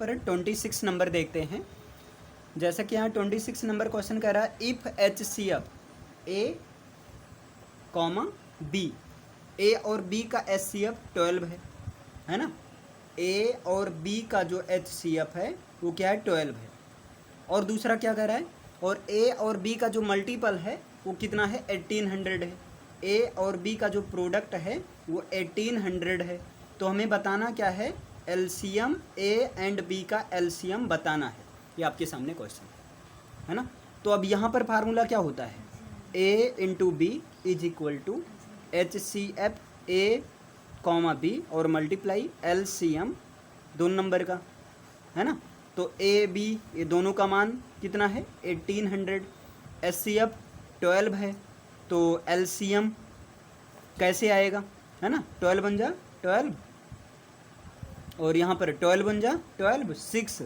पर 26 नंबर देखते हैं। जैसा कि यहाँ 26 नंबर क्वेश्चन कह रहा है if H C F A comma B, A और बी का एच सी एफ 12 है ना। ए और बी का जो एच सी एफ है वो क्या है 12 है। और दूसरा क्या कह रहा है, और ए और बी का जो मल्टीपल है वो कितना है 1800 है। ए और बी का जो प्रोडक्ट है वो 1800 है। तो हमें बताना क्या है, एलसीएम ए एंड बी का एलसीएम बताना है। ये आपके सामने क्वेश्चन है ना। तो अब यहाँ पर फार्मूला क्या होता है, A into B is equal to H C F A comma B और मल्टीप्लाई एलसीएम दोनों नंबर का, है ना। तो ए बी ये दोनों का मान कितना है 1800, एच सी एफ 12 है, तो एलसीएम कैसे आएगा, है ना। 12 बन जा 12 और यहाँ पर 12 बन जा 12 6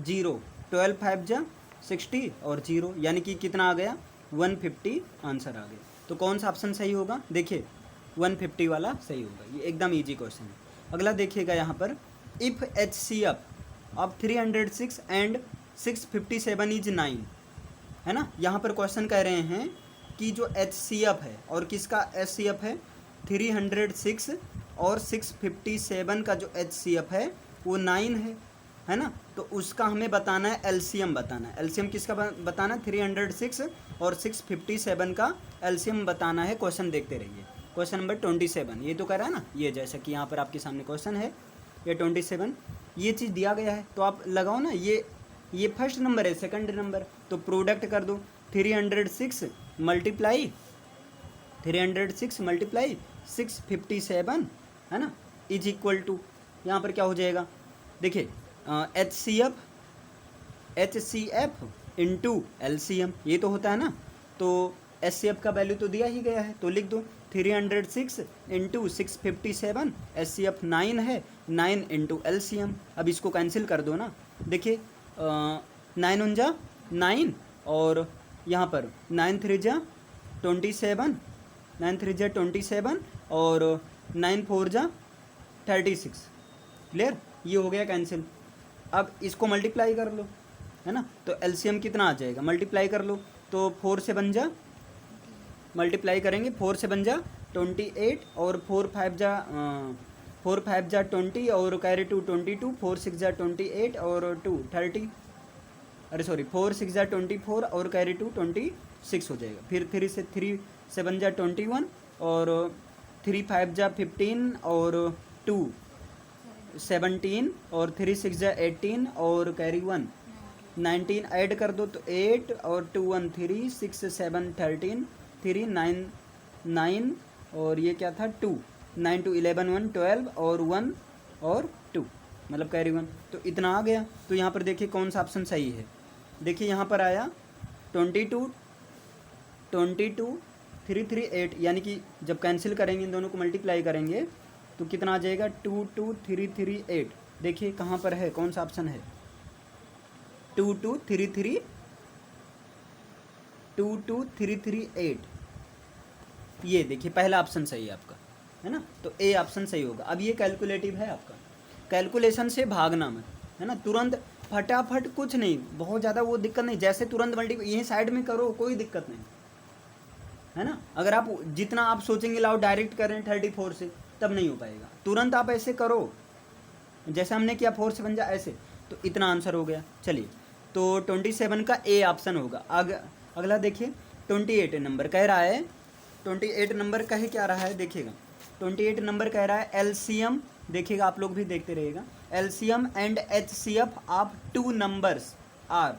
0 12 5 जा 60 और 0 यानी कि कितना आ गया 150 आंसर आ गया। तो कौन सा ऑप्शन सही होगा, देखिए 150 वाला सही होगा। ये एकदम इजी क्वेश्चन है। अगला देखिएगा यहाँ पर if H C F of 306 and 657 is 9, है ना। यहाँ पर क्वेश्चन कह रहे हैं कि जो एच सी एफ है और किसका एच सी एफ है 306 और 657 का जो एच सी एफ है वो 9 है ना। तो उसका हमें बताना है एलसीएम बताना है। एलसीएम किसका बताना है 306 और 657 का एलसीएम बताना है। क्वेश्चन देखते रहिए, क्वेश्चन नंबर 27 ये तो कह रहा है ना, ये जैसा कि यहाँ पर आपके सामने क्वेश्चन है ये 27 ये चीज़ दिया गया है। तो आप लगाओ ना, ये फर्स्ट नंबर है सेकंड नंबर, तो प्रोडक्ट कर दो 306 मल्टीप्लाई 657 है ना इज इक्वल टू यहाँ पर क्या हो जाएगा, देखिए H C F into LCM ये तो होता है ना। तो एच सी एफ का वैल्यू तो दिया ही गया है, तो लिख दो 306 इंटू 657, एच सी एफ 9 है, 9 इंटू एलसीएम। अब इसको कैंसिल कर दो ना, देखिए 9 उन जा 9 और यहाँ पर 9 3 जा 27, 9 3 जा 27 और 9 4 जा 36, क्लियर, ये हो गया कैंसिल। अब इसको मल्टीप्लाई कर लो, है ना। तो एलसीएम कितना आ जाएगा, मल्टीप्लाई कर लो, तो 4 से बन जा, मल्टीप्लाई करेंगे 4 से बन जा 28 और 4 5 जा 20 और कैरी 2 22, 4 6 जा 28 और 2 30, अरे सॉरी 4 6 जा 24 और कैरी 2 26 हो जाएगा। फिर 3 से बन जा 21 और 3 5 जा 15 और 2 17 और 3 6 जा 18 और कैरी 1 19 ऐड कर दो तो 8 और 2 1 3 6 7 13 3 9 9 और ये क्या था 2 9 2 11 1 12 और 1 और 2 मतलब कैरी 1, तो इतना आ गया। तो यहाँ पर देखिए कौन सा ऑप्शन सही है, देखिए यहाँ पर आया 22 338 यानी कि जब कैंसिल करेंगे इन दोनों को मल्टीप्लाई करेंगे तो कितना आ जाएगा 22338। देखिए कहाँ पर है, कौन सा ऑप्शन है 22338, ये देखिए पहला ऑप्शन सही है आपका, है ना। तो ए ऑप्शन सही होगा। अब ये कैलकुलेटिव है आपका, कैलकुलेशन से भागना मत, है ना। तुरंत फटाफट कुछ नहीं, बहुत ज़्यादा वो दिक्कत नहीं, जैसे तुरंत मल्टीप्लाई यहीं साइड में करो कोई दिक्कत नहीं, है ना। अगर आप जितना आप सोचेंगे लाओ डायरेक्ट करें 34 से तब नहीं हो पाएगा, तुरंत आप ऐसे करो जैसे हमने किया 4 से बन जा ऐसे, तो इतना आंसर हो गया। चलिए तो 27 का ए ऑप्शन होगा। अगला देखिए 28 नंबर कह रहा है, 28 नंबर कह क्या रहा है देखिएगा, 28 नंबर कह रहा है एलसीएम, देखिएगा आप लोग भी देखते रहिएगा, LCM and HCF of 2 numbers are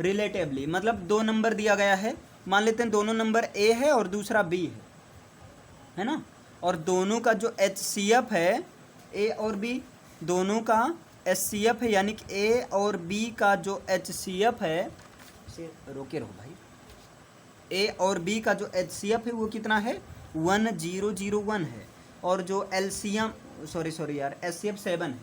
relatively, मतलब 2 नंबर दिया गया है, मान लेते हैं दोनों नंबर ए है और दूसरा बी है ना। और दोनों का जो एचसीएफ है ए और बी, दोनों का एचसीएफ है, यानी कि ए और बी का जो एचसीएफ है, इसे रोके रहो भाई, ए और बी का जो एचसीएफ है वो कितना है 1001 है, और जो एलसीएम सॉरी यार एचसीएफ 7 है,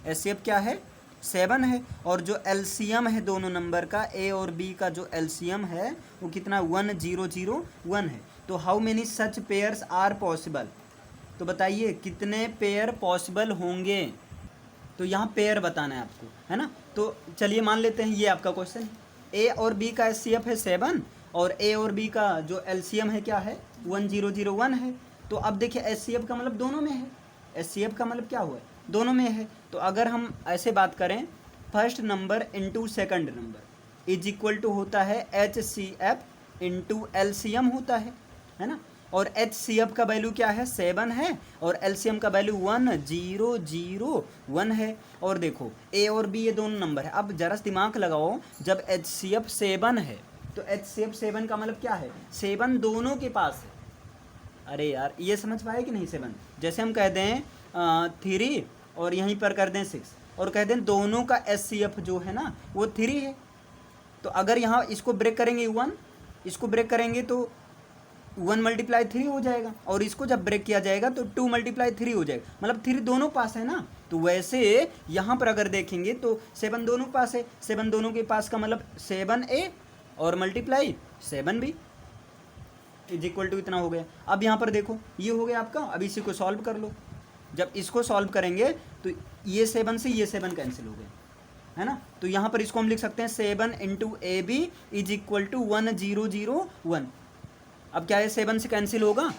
एचसीएफ क्या है 7 है, और जो एलसीएम है दोनों नंबर का ए और बी का जो एलसीएम है वो कितना 1001 है। तो how many such pairs are possible, तो बताइए कितने पेयर पॉसिबल होंगे, तो यहाँ पेयर बताना है आपको, है ना। तो चलिए मान लेते हैं ये आपका क्वेश्चन है, ए और बी का एचसीएफ है 7 और ए और बी का जो एलसीएम है क्या है 1001 है। तो अब देखिए एचसीएफ का मतलब दोनों में है, एचसीएफ का मतलब क्या हुआ है दोनों में है। तो अगर हम ऐसे बात करें first number into second number is equal to होता है एचसीएफ इंटू एलसीएम होता है ना। और एचसीएफ का वैल्यू क्या है 7 है और एलसीएम का वैल्यू 1001 है। और देखो ए और बी ये दोनों नंबर है। अब जरा दिमाग लगाओ, जब एचसीएफ 7 है तो एचसीएफ 7 का मतलब क्या है 7 दोनों के पास है। अरे यार ये समझ पाए कि नहीं 7 जैसे हम कह दें 3 और यहीं पर कर दें 6 और कह दें दोनों का एचसीएफ जो है ना वो 3 है। तो अगर यहाँ इसको ब्रेक करेंगे 1, इसको ब्रेक करेंगे तो 1 मल्टीप्लाई 3 हो जाएगा और इसको जब ब्रेक किया जाएगा तो 2 मल्टीप्लाई 3 हो जाएगा, मतलब 3 दोनों पास है ना। तो वैसे यहाँ पर अगर देखेंगे तो 7 दोनों पास है, 7 दोनों के पास का मतलब 7A और multiply 7B is equal to इतना हो गया। अब यहाँ पर देखो ये हो गया आपका, अब इसी को सॉल्व कर लो। जब इसको सॉल्व करेंगे तो ये 7 से ये 7 कैंसिल हो गए, है ना। तो यहाँ पर इसको हम लिख सकते हैं 7 into AB is equal to 1001। अब क्या है 7 से कैंसिल होगा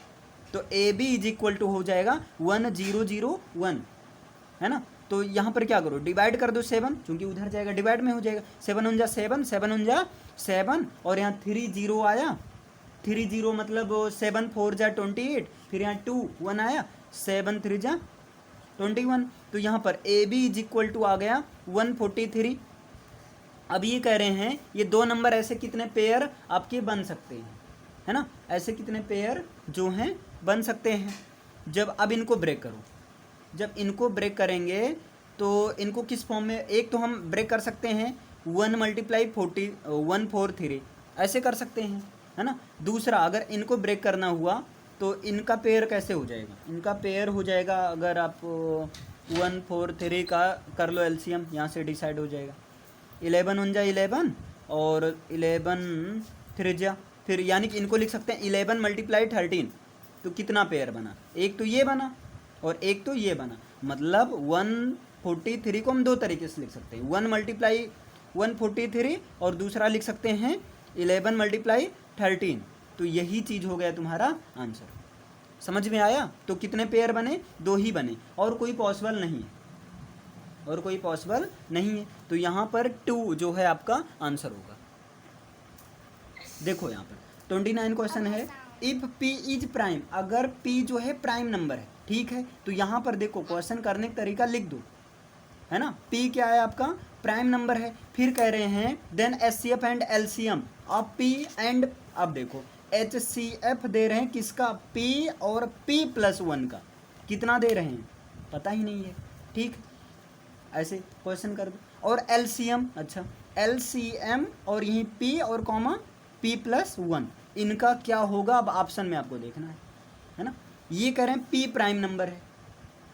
तो AB इज इक्वल टू हो जाएगा 1001, है ना। तो यहाँ पर क्या करो डिवाइड कर दो 7, क्योंकि उधर जाएगा डिवाइड में हो जाएगा। 7 उन जा 7, 7 उन जा 7 और यहाँ 3 0 आया, 3 0 मतलब 7 4 जा 28, फिर यहाँ 2 1 आया, 7 3 जा 21। तो यहाँ पर AB इज इक्वल टू आ गया 143। अब ये कह रहे हैं ये दो नंबर ऐसे कितने पेयर आपके बन सकते हैं, है ना, ऐसे कितने पेयर जो हैं बन सकते हैं। जब अब इनको ब्रेक करो, जब इनको ब्रेक करेंगे तो इनको किस फॉर्म में, एक तो हम ब्रेक कर सकते हैं 1 मल्टीप्लाई 143 ऐसे कर सकते हैं, है ना। दूसरा अगर इनको ब्रेक करना हुआ तो इनका पेयर कैसे हो जाएगा, इनका पेयर हो जाएगा अगर आप 143 का कर लो एलसीएम, यहाँ से डिसाइड हो जाएगा 11 उन जा 11 और 11 3 जा, फिर यानी कि इनको लिख सकते हैं 11 मल्टीप्लाई 13। तो कितना पेयर बना, एक तो ये बना और एक तो ये बना, मतलब 143 को हम दो तरीके से लिख सकते हैं, 1 मल्टीप्लाई 143 और दूसरा लिख सकते हैं 11 मल्टीप्लाई 13। तो यही चीज़ हो गया तुम्हारा आंसर। समझ में आया। तो कितने पेयर बने, दो ही बने और कोई पॉसिबल नहीं है, और कोई पॉसिबल नहीं है। तो यहाँ पर 2 जो है आपका आंसर होगा। देखो यहाँ पर 29 क्वेश्चन है, इफ P इज प्राइम, अगर P जो है प्राइम नंबर है, ठीक है। तो यहाँ पर देखो क्वेश्चन करने का तरीका लिख दो, है ना। P क्या है आपका प्राइम नंबर है। फिर कह रहे हैं then HCF and LCM of P and, अब देखो HCF दे रहे हैं किसका, P और P+1 का, कितना दे रहे हैं पता ही नहीं है, ठीक, ऐसे क्वेश्चन कर दो। और LCM, अच्छा LCM और यहीं P और कॉमा P+1 इनका क्या होगा, अब ऑप्शन में आपको देखना है ना। ये कह रहे हैं P प्राइम नंबर है,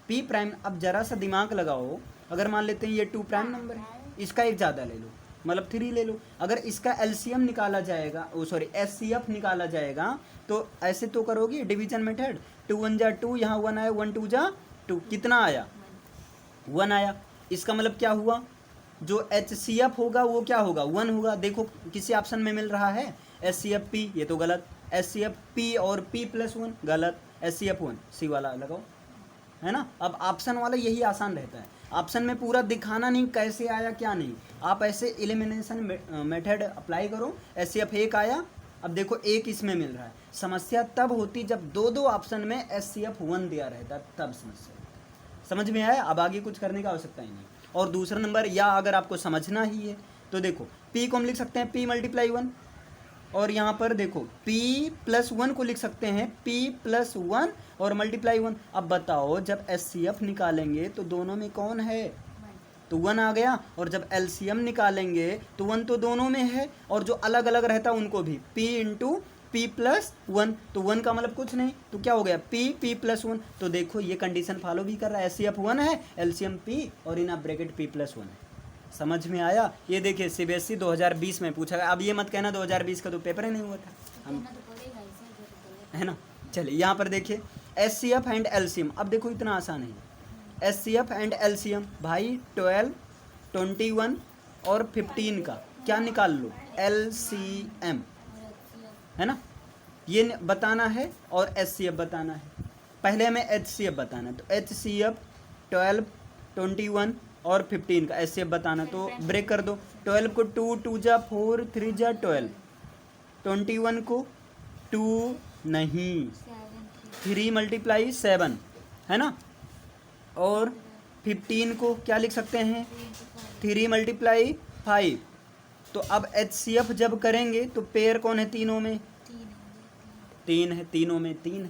P प्राइम। अब जरा सा दिमाग लगाओ, अगर मान लेते हैं ये 2 प्राइम नंबर है, इसका एक ज़्यादा ले लो मतलब 3 ले लो। अगर इसका LCM निकाला जाएगा, HCF निकाला जाएगा तो ऐसे तो करोगे डिवीजन मेथड, 2 1 जा 2, यहाँ 1 आया, 1 2 जा 2, कितना आया 1 आया। इसका मतलब क्या हुआ, जो HCF होगा वो क्या होगा 1 होगा। देखो किसी ऑप्शन में मिल रहा है HCF P, ये तो गलत, HCF P और P+1 गलत, HCF 1 C वाला लगाओ, है ना। अब ऑप्शन वाला यही आसान रहता है, ऑप्शन में पूरा दिखाना नहीं कैसे आया क्या नहीं, आप ऐसे एलिमिनेशन मेथड अप्लाई करो। HCF 1 आया, अब देखो एक इसमें मिल रहा है। समस्या तब होती जब दो ऑप्शन में HCF 1 दिया रहता, तब समस्या। समझ में आया। अब आगे कुछ करने का आवश्यकता ही नहीं। और दूसरा नंबर, या अगर आपको समझना ही है तो देखो P को हम लिख सकते हैं P × 1 और यहाँ पर देखो P+1 को लिख सकते हैं P+1 और ×1। अब बताओ जब HCF निकालेंगे तो दोनों में कौन है, तो 1 आ गया, और जब LCM निकालेंगे तो 1 तो दोनों में है, और जो अलग अलग रहता उनको भी P × P+1, तो 1 का मतलब कुछ नहीं, तो क्या हो गया P+1। तो देखो ये कंडीशन फॉलो भी कर रहा है, HCF 1 है, LCM P और इन ब्रैकेट P+1 है। समझ में आया। ये देखिए CBSE 2020 में पूछा गया। अब ये मत कहना 2020 का तो पेपर ही नहीं हुआ था हम, है ना। चलिए यहाँ पर देखिए HCF एंड LCM, अब देखो इतना आसान है, HCF एंड LCM भाई 12, 21 और 15 का क्या निकाल लो, LCM, है ना, ये बताना है और HCF बताना है। पहले हमें HCF बताना है, तो HCF 12, 21 और 15 का HCF बताना, तो ब्रेक कर दो। 12 को 2, 2 जा 4, 3 जा 12, 21 को 2 नहीं 3 मल्टीप्लाई 7, है ना, और 15 को क्या लिख सकते हैं, 3 मल्टीप्लाई 5। तो अब HCF जब करेंगे तो पेयर कौन है तीनों में, 3 है, तीनों में 3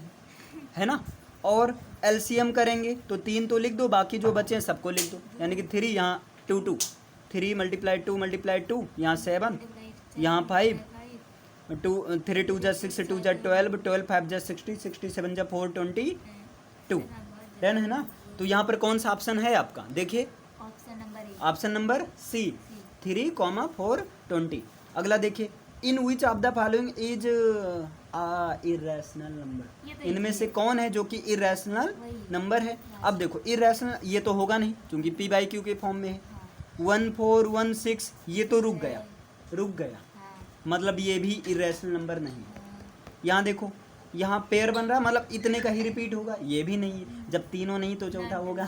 है ना, और LCM करेंगे तो 3 तो लिख दो, बाकी जो बचे हैं सबको लिख दो, यानी कि 3 यहाँ 2 2, 3 मल्टीप्लाई 2 मल्टीप्लाई 2 यहाँ 7, यहाँ 5, 2 3 2 जा 6, 2 जा 12, 12 5 जा 60, 67 जा 4 22, 10 है ना। तो यहाँ पर कौन सा ऑप्शन है आपका, देखिए ऑप्शन नंबर सी 3, 4 20। अगला देखिए, in which of the following is irrational number, इनमें से कौन है जो कि इरेशनल नंबर है। अब देखो इरेशनल ये तो होगा नहीं क्योंकि P/Q के फॉर्म में है। 1 4 1 6 ये तो रुक गया, मतलब ये भी इरेशनल नंबर नहीं है। यहाँ देखो यहाँ पेयर बन रहा है, मतलब इतने का ही रिपीट होगा, ये भी नहीं है, जब तीनों नहीं तो चौथा होगा,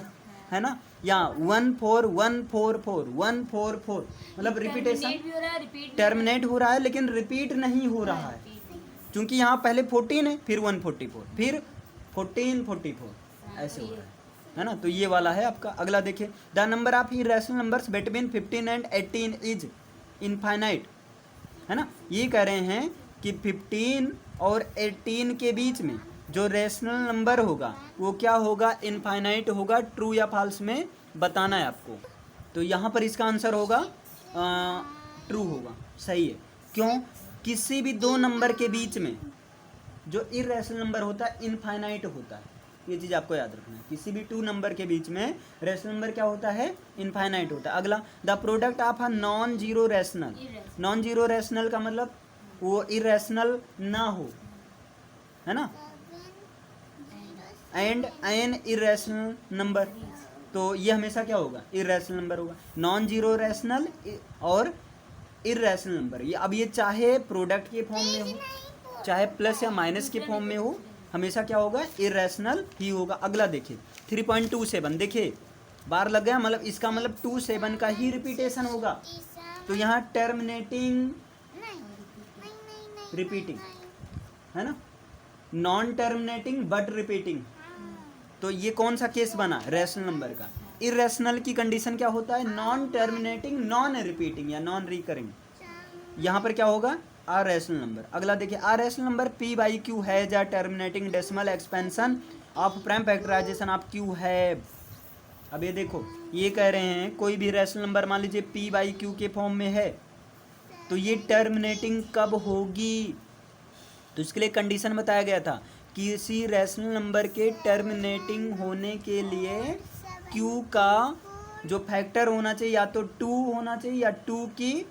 है ना। यहाँ 1 4 1 4 4 1 4 4, मतलब रिपीटेशन टर्मिनेट हो रहा है लेकिन रिपीट नहीं हो रहा है, क्योंकि यहाँ पहले 14 है, फिर 144, फिर 14 44 ऐसे हो रहा है ना। तो ये वाला है आपका। अगला देखिए, the number of irrational numbers between 15 and 18 is infinite, है ना। ये कह रहे हैं कि 15 और 18 के बीच में जो रेशनल नंबर होगा वो क्या होगा, इनफाइनाइट होगा। ट्रू या फॉल्स में बताना है आपको। तो यहाँ पर इसका आंसर होगा ट्रू होगा, सही है। क्यों, किसी भी दो नंबर के बीच में जो इरेशनल नंबर होता है इनफाइनाइट होता है, ये चीज़ आपको याद रखना है। किसी भी 2 नंबर के बीच में रेशनल नंबर क्या होता है, इनफाइनाइट होता है। अगला, the product of a non zero rational, non zero rational का मतलब वो इरेशनल ना हो, है ना, एंड एन इरेशनल नंबर, तो ये हमेशा क्या होगा, इरेशनल नंबर होगा। नॉन जीरो रेशनल और इरेशनल नंबर, ये अब ये चाहे प्रोडक्ट के फॉर्म में हो चाहे प्लस या माइनस के फॉर्म में हो, हमेशा क्या होगा, इरेशनल ही होगा। अगला देखिए 3.27, देखिए बार लग गया, मतलब इसका मतलब 27 का ही रिपीटेशन होगा। तो यहाँ टर्मिनेटिंग रिपीटिंग, है ना, नॉन टर्मिनेटिंग बट रिपीटिंग, तो ये कौन सा केस बना, रेशनल नंबर का। इरेशनल की कंडीशन क्या होता है, नॉन टर्मिनेटिंग नॉन रिपीटिंग या नॉन रिकरिंग, यहाँ पर क्या होगा, आर रेशनल नंबर। अगला देखिए, आर रेशनल नंबर P/Q है या terminating decimal expansion of prime factorization of Q है। अब ये देखो, ये कह रहे हैं कोई भी रेशनल नंबर मान लीजिए P/Q के फॉर्म में है, तो ये टर्मिनेटिंग कब होगी, तो इसके लिए कंडीशन बताया गया था, किसी रेशनल नंबर के टर्मिनेटिंग होने के लिए Q का जो फैक्टर होना चाहिए या तो 2 होना चाहिए या 2 की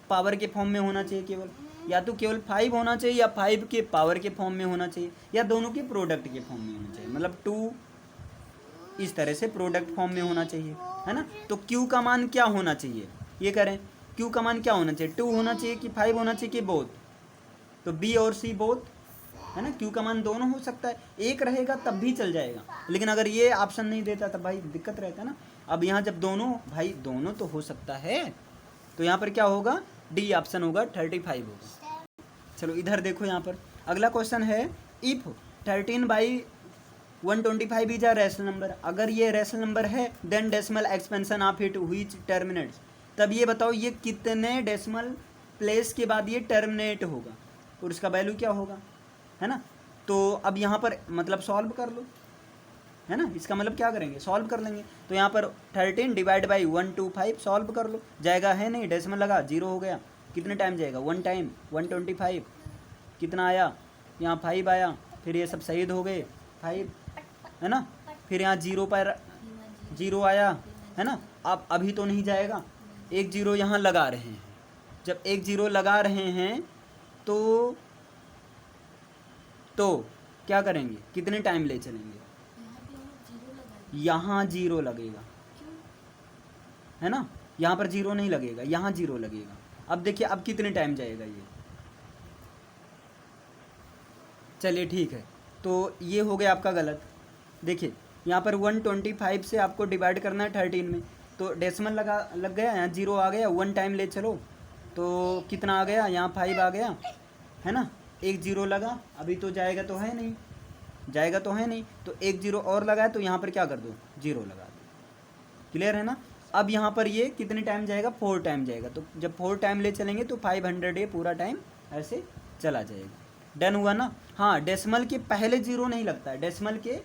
पावर के फॉर्म में होना चाहिए केवल, या तो केवल 5 होना चाहिए या 5 के पावर के फॉर्म में होना चाहिए, या दोनों के प्रोडक्ट के फॉर्म में होना चाहिए, मतलब 2 इस तरह से प्रोडक्ट फॉर्म में होना चाहिए, है ना। तो Q का मान क्या होना चाहिए, ये करें, Q का मान क्या होना चाहिए, 2 होना चाहिए कि 5 होना चाहिए कि बोथ, तो B और C बोथ, है ना। Q का मान दोनों हो सकता है, एक रहेगा तब भी चल जाएगा, लेकिन अगर ये ऑप्शन नहीं देता तब भाई दिक्कत रहता है ना। अब यहाँ जब दोनों, भाई दोनों तो हो सकता है, तो यहाँ पर क्या होगा, डी ऑप्शन होगा, 35 होगा। चलो इधर देखो, यहाँ पर अगला क्वेश्चन है, if 13/125 is a rational number, अगर ये रेशनल नंबर है then decimal expansion of it which terminates, तब ये बताओ ये कितने डेसिमल प्लेस के बाद ये टर्मिनेट होगा और इसका वैल्यू क्या होगा, है ना। तो अब यहाँ पर मतलब सॉल्व कर लो, है ना, इसका मतलब क्या करेंगे, सॉल्व कर लेंगे। तो यहाँ पर 13 डिवाइड बाई 125 सॉल्व कर लो, जाएगा है नहीं, डेसिमल लगा, 0 हो गया, कितने टाइम जाएगा, 1 टाइम 125, कितना आया, यहाँ 5 आया, फिर ये सब शहीद हो गए 5, है ना, फिर यहाँ 0 पर 0 आया, है ना। अब अभी तो नहीं जाएगा, 1 0 यहाँ लगा रहे हैं, जब 1 0 लगा रहे हैं तो क्या करेंगे, कितने टाइम ले चलेंगे, यहाँ जीरो लगेगा, है ना, यहाँ पर जीरो नहीं लगेगा, यहाँ जीरो लगेगा। अब देखिए अब कितने टाइम जाएगा ये, चलिए ठीक है, तो ये हो गया आपका गलत। देखिए यहाँ पर 125 से आपको डिवाइड करना है 13 में, तो डेसिमल लग गया, यहाँ जीरो आ गया, 1 टाइम ले चलो तो कितना आ गया, यहाँ 5 आ गया, है ना, एक जीरो लगा, अभी तो जाएगा तो है नहीं, जाएगा तो है नहीं, तो एक जीरो और लगाए तो यहाँ पर क्या कर दो, जीरो लगा दो। क्लियर है ना। अब यहाँ पर ये कितने टाइम जाएगा, 4 टाइम जाएगा, तो जब 4 टाइम ले चलेंगे तो 500 ये पूरा टाइम ऐसे चला जाएगा। डन हुआ ना। हाँ, डेसिमल के पहले जीरो नहीं लगता है, डेसिमल के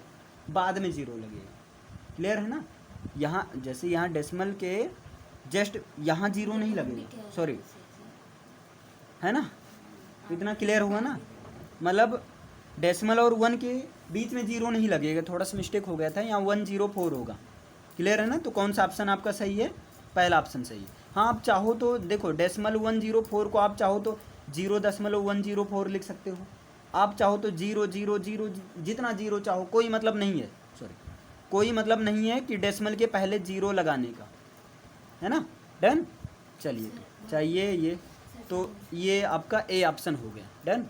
बाद में जीरो लगेगा। क्लियर है ना। यहाँ जैसे यहाँ डेसिमल के जस्ट यहाँ जीरो नहीं लगेगा, सॉरी, है ना, इतना क्लियर हुआ ना। मतलब डेसिमल और 1 के बीच में जीरो नहीं लगेगा, थोड़ा सा मिस्टेक हो गया था, यहाँ 104 होगा। क्लियर है ना। तो कौन सा ऑप्शन आपका सही है, पहला ऑप्शन सही है। हाँ, आप चाहो तो देखो डेसिमल 104 को आप चाहो तो 0.104 लिख सकते हो, आप चाहो तो 000 जितना जीरो चाहो, कोई मतलब नहीं है, सॉरी, कोई मतलब नहीं है कि डेसिमल के पहले जीरो लगाने का, है ना। डन। चलिए चाहिए ये, तो ये आपका ए ऑप्शन हो गया। डन।